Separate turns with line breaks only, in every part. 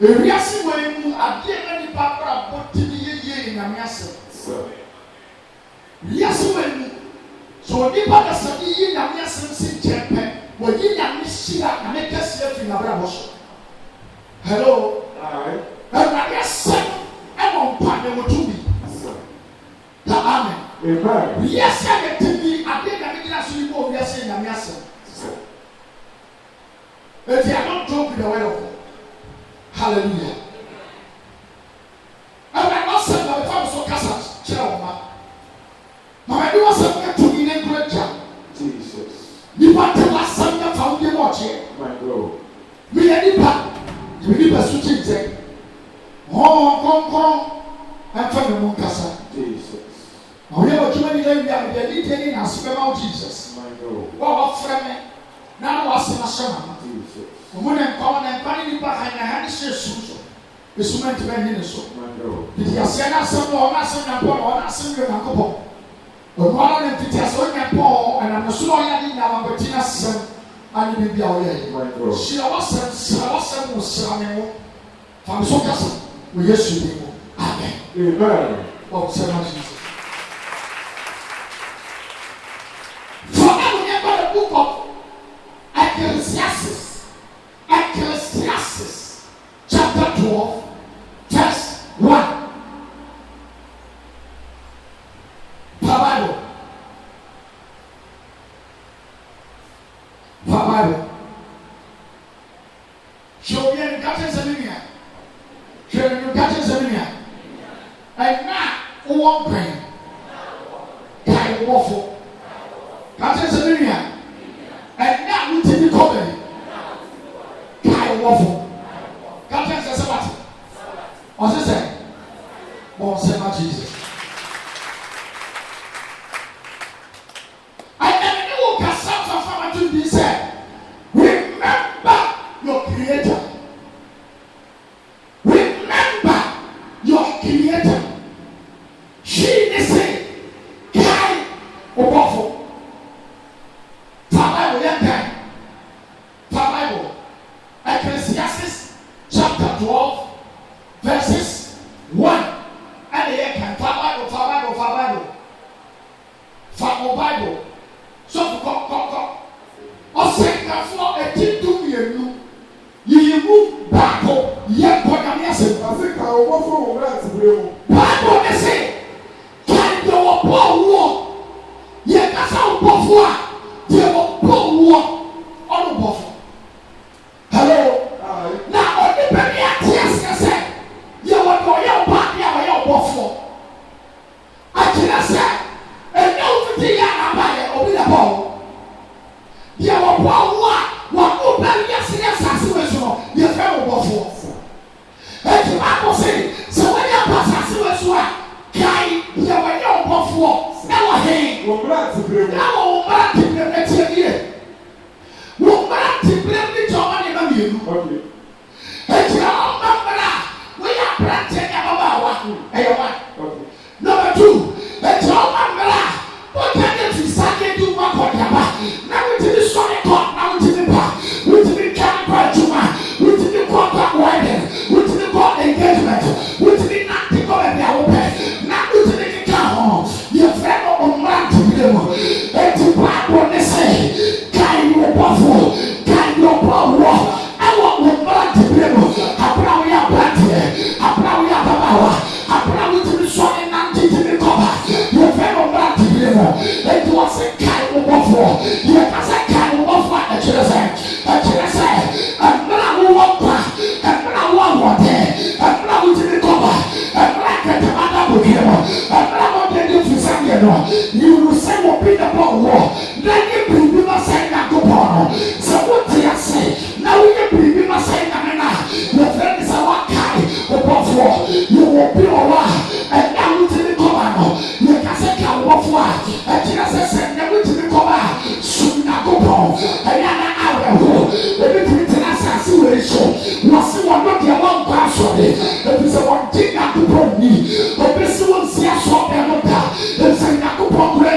Ewiase wemu ade na nipa kora botini yeye nyame asem. Wiase wemu so nipa da sabi yi nyame asem si chepe wo yi nyame hira na make kase afi na bra boso. Hello. Awurade asem e mo mpa ne motumi. Amen. Amen. Wiase na timi ade na me gina so ni bo wiase nyame asem. If you are not joking with the word of God. Hallelujah. And I not said that if I was so cast chair, my do was something to me in great job. Jesus. You want to last Sunday found you watching. My God. Me and you need a switching thing. Oh, come. I'm from the Moncasa. Jesus. Now, we have a community that we are leading and speak about Jesus. My God. What friend? Now, what's in a sermon? Jesus. When I'm calling and finding you behind the hand, it's so. The summit to be in so. Did you send us some or not some or not some couple? But one of them did us on your paw, and I'm so I didn't know about Tina's son, and you be away. She was some from so castle. We yes, you do. Amen. Oh, so much. For I remember the book of Ecclesiastes, chapter 12, verse 1. Bible. Show me the catches of India. Show me the catches of India. And now, one brain. Kai waffle. Catches of India. And now, we take the company. Waffle. Captain says what? What's it say? Oh, say my Jesus. I never knew what Cassandra from to be said. Remember your creator. Remember your creator. She is saying, Kai or waffle. Bible, young Bible. Ecclesiastes chapter 12, verses 1. And the can Bible. So or say that for a team to you, you move back yet what I'm saying. I think I will go for Bible they say, can you a poor war? Yet that's how poor you will poor war on the buffalo. Hello. Now, on the baby, I say, you want to your body, your buffalo. I can say, and no, the young man will be the ball. You will what open yes, as you fell buffalo. And you are saying, so when you pass as you are, Kai, you are your buffalo. Now, hey, we're glad to bring now, back in the next year. We're glad to bring the job on you. Okay. And you are we are planting our Number 2, and you are what can you say to my body? Now we did the sorry court, now we did the back, we did the camera, we did the contract wedding, we did the court engagement, we did the not to go and be open. Now we did the car home. Your friend on man to them. And to black what they say, can you waffle, can you power? I want one man to them. I probably have planted, I probably have a power, I probably to be strong and not to the cover. Your friend on man to them. And you want to say, can you waffle? You can say, can you waffle at the say, and now we walk back, and now one more day, and now we to the cover, and black at the mother with him, and now what they do for Sunday, you will say what be the war. Then you bring me my saying that go on. So what do you say? Now you bring me my saying that your friend is our guy, the buffalo. You will be alright, and now we to the cover. You can say, can walk for, and you can say, never to the cover. Soon I go on, and I will. Wasi wano dia wan kwa asode. Ebi se wan di Nyankopɔn ni. Obi se wan si asode no da. Ebi se Nyankopɔn kura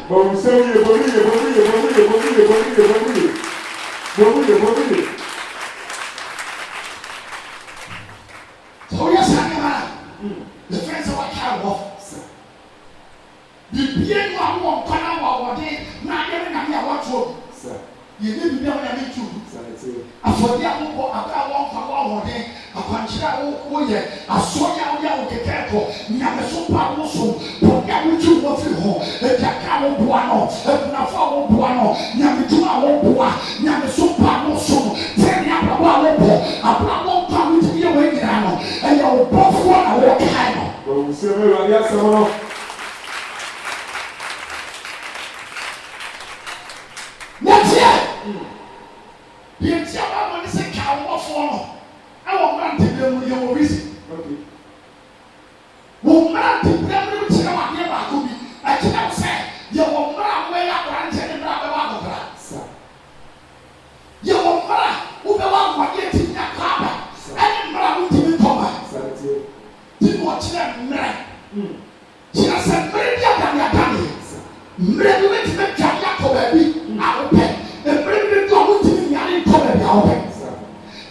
Bon, c'est oui, bon. So yes, the friends of our child of the being one corner of day, not even a watch you. You didn't know what I mean to. I forget about one day, a punch, a soya, never so powerful, but never too much home, a jacamo buano, a nafao buano, never too our boa, never so powerful, 10 years a bravo coming to be away now, and you're both one of what kind of. Well, we see someone. What's here? The entire one is a cow of one. I will grant them with your reason. Will grant them with your idea. I cannot say you will not wear a granted and rather one of you will not who belong what yet in your car. And Brown to be covered. Did watch them, man. She has said, very young and your daddy. Maybe to make Jacko baby. I will pay. And bring me to the young covered our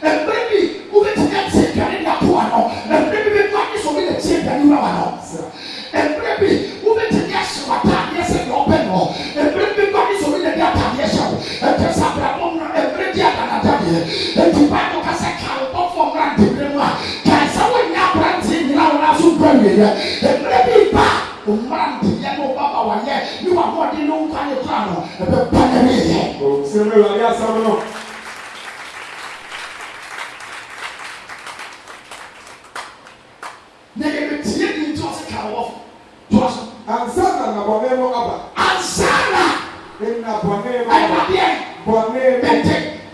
and maybe who get to get sick and not one, and maybe the money so many sick and you know, and maybe who get to get some yes and open more, and maybe money so many that yes, and just have a moment and bring the other and to buy the Casacao for granted. Can someone now granting now super and maybe back. Man, yellow Baba, yet you are what you know kind of plan. The pandemic. Oh, similar, yes, I know. They get into a cow of Ansana, Nabonemo Abba. Ansana in Nabonemo. I'm not yet. Bonne,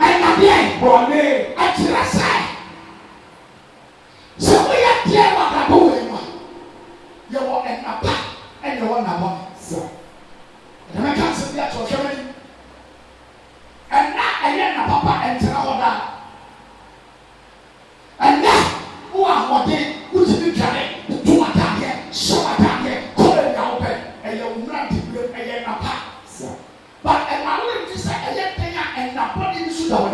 I'm not yet. Bonne, at your side. So we are there what I'm doing. You want a papa and you want a boy. So, and I can't say that to a and now I am a papa and tell that. And now, who are what they would be carrying to a target, so a target, call it open, and you're not to be a papa. But a man will say a young thing and a body should have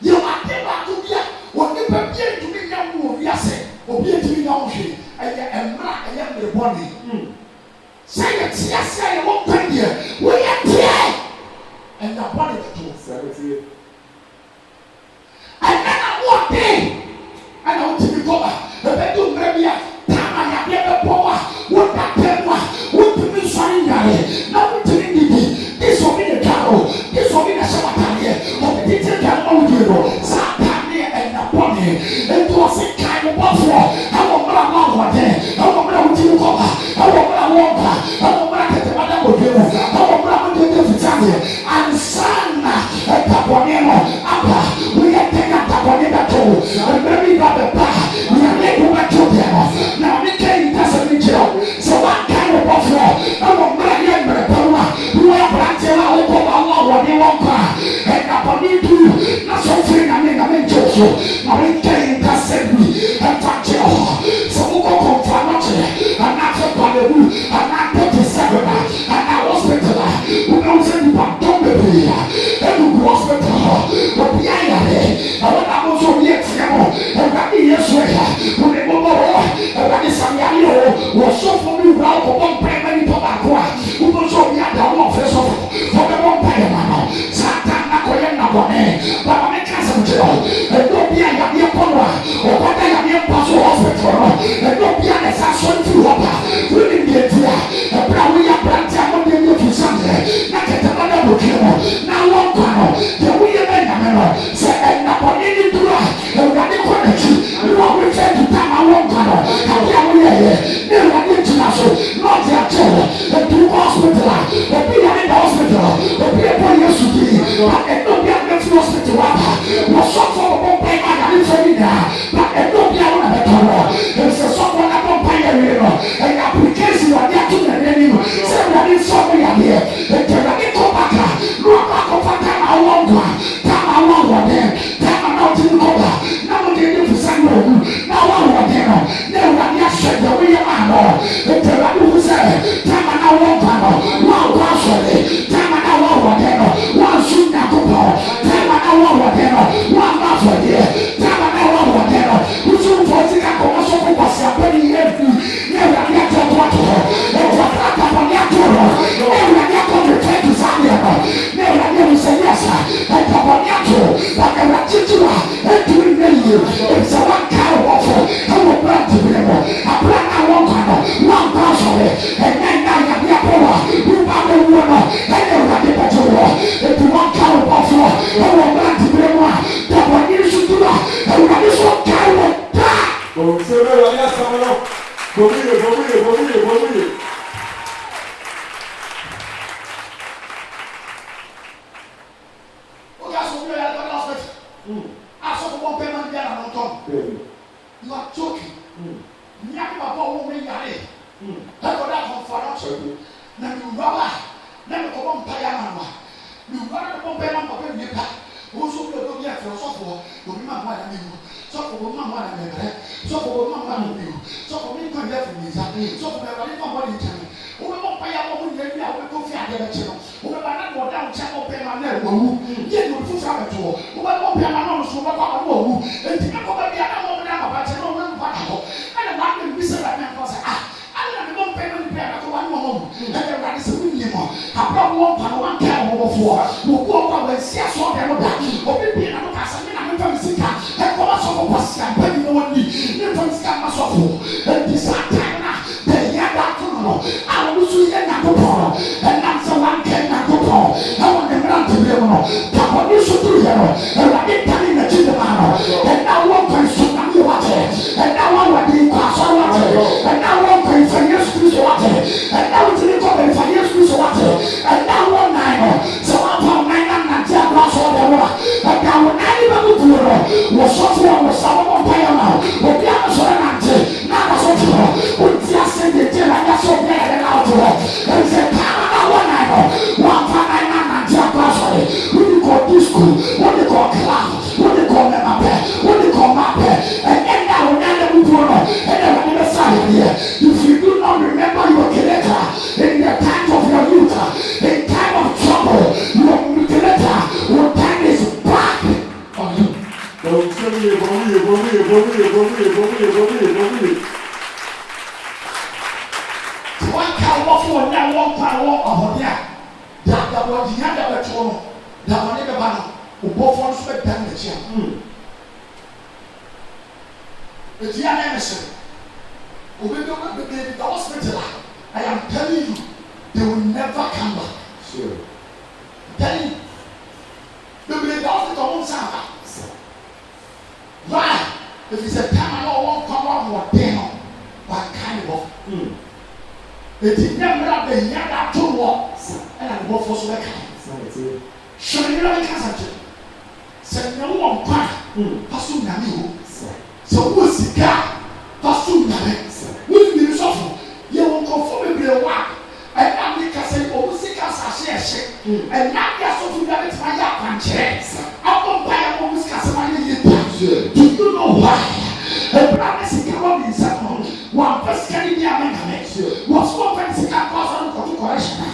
you are never to be what you prepare to be young who you say, or be to be young. And black and young the body. Say it, yes, say it won't come here. We are here. And the body to and then I walk in. And I want to be covered. The bedroom maybe a time I have never power. What that tell what to be sorry. Now we to be this will be the carol. This will be the Shabbatania. But the detail can only go. Satania and the body. It was a kind of buffalo. And son, we are taking up and maybe got the bar. We are making what to them. Now we can't doesn't jail. So what kind of buffalo? I will bring in the power. We are branching out of our what they want. And I need to not so free. I mean, Joshua. Now we can't doesn't and touch it. So we go confront it. And not a body. And not put the seven. And I was better. We don't say you want to be here. And we was better. But behind it, I want to also be a trial. And that is yes, when they go over. And that is something was so for me. Well, for one primary tobacco. We also be at the office of for the one payment. Satan, but I make us a jail. And don't be a young power. Or what I am in Paso Hospital. And don't be an assassin to water. Willing the idea. And probably a branch I want them to Sunday. Not at another book. Now one panel. The way a man say, and upon any dry. And what they call it. You are return to time I won't panel. And we are here. Never international. Not their children. And to hospital. But be in the hospital. But be upon your city. And don't be a next hospital. Was so for one pay I didn't say that. But and don't be able to cover. There's a someone that won't pay a river. And application of their children anymore. Say that is somewhere here. And tell them to go back. No, I'm not going to time I won't go. Time I won't go there. Time I'm not in the cover. Now we get to send you. Now I want them. Now I just said that we are. And tell them to say, time I'm walk on, one partially, time and I walk whatever, one shoot that go on, time and I walk whatever, one mouth for here, time and I walk whatever, who soon for the commercial was happening every never get to what to her, and what happened yet to her, never get to return to Zambia, never get to say yes, and Papaniato, like a Ratitula, and doing many, it's a one kind of waffle, I will burn to them, I plan I walk on, one partially, and then I have the Apollo, who are the woman, and they were the better war, if you want kind of waffle, I will burn to them, that one you should do that, and when this one kind of that.
Oh, c'est vrai, il y a ça maintenant. Bonjour.
You are joking. Nyaki baba wo me yare. That go that for us. Na mi raba. Na mi ko bon pa ya mama. Mi raba ko bon pa mama pe mi pa. Wo so ko do ya fro so fo. Do mi mama na mi mu. So ko mama na me bere. So ko mama na mi. So ko mi kan ya fi mi za. So ko me ba ni mama ni tan. Wo me bon pa ya wo ni ya wo ko fi ade be che no. Wo me ba na go down cha ko pe ma na wo wu. Ye no fu fa be to. Wo ba bon pa na no so ba kwa wo wu. Enti na ko ba bia na mo na ba che no wo pa na ho. Ana ba me bi se ba me ko say ana me bon pa no ni pa ko wa no mo. Na de ba se wu ni mo. Abra wo pa no wan ka wo fo. Wo ko kwa wa si aso de mo da. Obi bi na no ka se me na me fa misika. E ko ma so ko kwasi ampa ni no woni. Ni fa misika ma so fo. Enti sa ta na de ya da ko no. Awo su ye na ko po. E na so wan ke na ko po. Awo ne mra te bi mo. Ka ko ni so tu ye no. E wa de ta ni na chi de ma no. E na wo ko so na mi wa te. E na wo wa di kwa so wa te. E na wo ko fa Yesu Kristo wa te. E na wo ti ko fa Yesu Kristo wa te. E na wo na no. So wa pa na na ti a kwa so de wo. E ka wo na ni ba ku tu ro. Wo so so wo sa wo pa ya na. Wo bi a so na te. Na ka so tu ro. Wo ti a se de te na ya so de na o tu ro. E se ka na wo na no. Wa pa na ti a kwa so de. Wo ni ko disco. Wo ni ko club. Wo ni ko me ma pe. Wo ni ko ma pe. E na wo na le ku tu ro. E na wo ni be sa here. If you do not remember your creator in the time of your youth, in time of trouble, your creator will turn his back on you.
Donc, c'est bon.
One can walk for now, one can walk on here. That was the end of the trouble. That one never ban. Who both wants to done the chair. It's the answer. The hospital, I am telling you, they will never come back.
Sure.
I'm telling you. The hospital won't suffer. Why? If it's a time I don't want to come out more down, but kind of. It is never the yard to walk, and I work for so many. So you know, I can't say, say no one part, Pastor Nami. So what's the guy? Pastor Nami. Wọ́n mi sọ̀fọ̀ yẹ wọ́n kọ́ fún mi bìrẹ̀ wá ẹ̀dá mi kasa yìí òun sì kasa ṣe ẹ̀ṣẹ̀ ẹ̀dá mi asọ̀fọ̀ yà mi ti máa yẹ àpànkyerẹ́ ọkọ̀ mpa yẹ wọ́n sì kasa máa yẹ yẹ ta do you know why ẹ̀bùrọ̀ mi sì ká wọ́n mi nsá mọ́ wọ́n apẹ́ sika ní bí amẹ́kàmẹ́ wọ́n sọ wọ́n pẹ́ sika kọ́ sọ́dún kọ́tù kọ́rẹ́ṣẹ̀ náà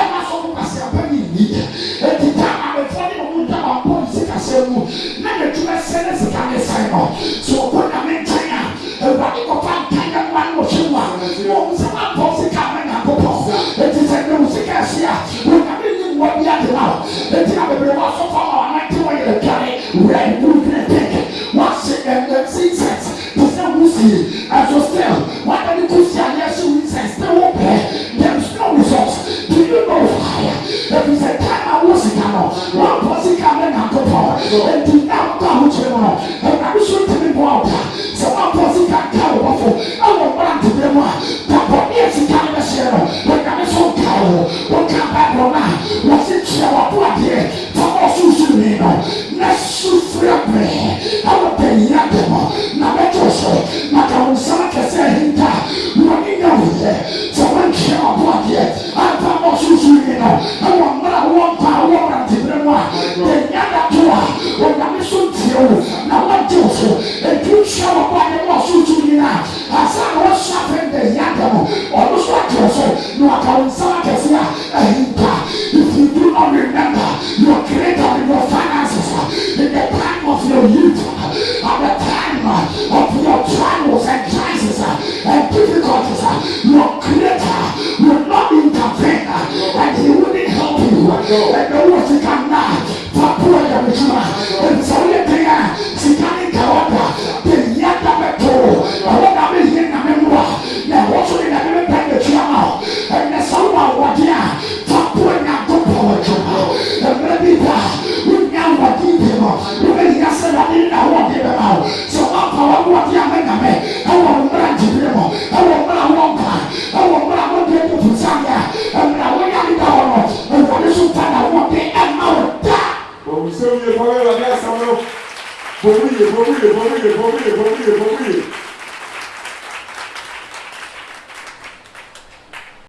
ẹ̀ máa sọ wọ́n pàṣẹ apẹ́ mi ní ẹ̀dí tá àbẹ̀fọ́ ní òun dá wà pọ̀ ní sika sẹ́ mu náà yẹ túmẹ̀ sẹ́lẹ̀ sika ní sáyẹn náà sọ ọkọ̀ náà mi ntẹ́ yà ẹ̀wádìí kọ́fà ntẹ́yẹ wọn wọ́n ṣe wà wọ́n sẹ́ wọ́n pọ̀ sika mẹ́ta kọ́kọ́ ẹ̀dí sẹ́ ní wọ́n sika ẹ̀sì à wọ́n náà mi ní wọ́n bí adé náà ẹ̀dí àbẹ̀bẹ̀rẹ̀ wọ́n sọ́fọ́ wọn àwọn ẹ̀tí wọ́n yẹ kárẹ̀ wúrẹ́ ìwúrú bí ẹ̀tẹ́kẹ̀ wọ́n ṣe ẹ̀ẹ́dẹ́sínsẹ̀t tẹ̀sẹ̀ wúsì ẹ̀sọ́ sẹ́l wọ́n á ní kó sí àyẹ̀ ṣe wíṣẹ̀s tẹ̀ wọ́n pẹ̀ there is no result do you know why ẹ̀dí sẹ́ táìmù àwọn sika náà wọ́n pọ̀ sika mẹ́ta kọ́kọ́ ẹ̀dí náà kọ́ àwọn kyerẹ́ wọn ẹ̀dí sọ tẹ̀mí bọ́ ọ̀tá sẹ́ wọ́n pọ̀ sika ká wọ́n fọ́ ẹ̀wọ̀n wọ́n àti bẹ́ẹ̀ mu a dàpọ̀ ní ẹ̀sìká ní bẹ́sẹ̀ rẹ̀ wọ́n kà ní sọ ká wọ́n kà bá bọ̀ náà wọ́n sì kyerẹ́ wọ́n bọ̀ adìẹ fọwọ́ sunsun mi nọ na sufurẹ pẹ̀lẹ́ ẹwọ pẹ̀lú àdèmọ na bẹ́tọ̀ sọ na kàwọn nsàmà kẹsẹ̀ ẹ̀hìntà wọ́n ní yà wò yẹ fọwọ́ nkyerẹ́ wọ́n bọ̀ adìẹ àtàwọn sunsun mi nọ ẹwọ mmerà wọ́n pa wọ́n wọ́n àti bẹ́ẹ̀ mu a ẹ̀yà dàtọ̀ a wọ́n yà mí so tiẹ̀ wò na wọ́n ti wò so ètò ìṣẹ́ wọ́n bọ̀ adìẹ wọ́n sunsun mi nà àṣà wọ́n ṣàfẹ́ yadamo almost what you say no account Saturday if you do not remember your creator in your finances in the time of your youth at the time of your trials and crises and difficulties your creator will not intervene and he wouldn't help you and the words you can now for poor and so you think she can't go the yadameto I want to be here in the memoir yeah also in the middle of the channel and the someone what yeah for poor and good power and maybe we now what you do we just said I didn't know what you know so I'm for what you make of me I want to run to them I want to get to Sanya and I want to go and what is so far I want to end out that
Bon, vous savez, il y a pas mal à la glace, ça va. Bon, oui.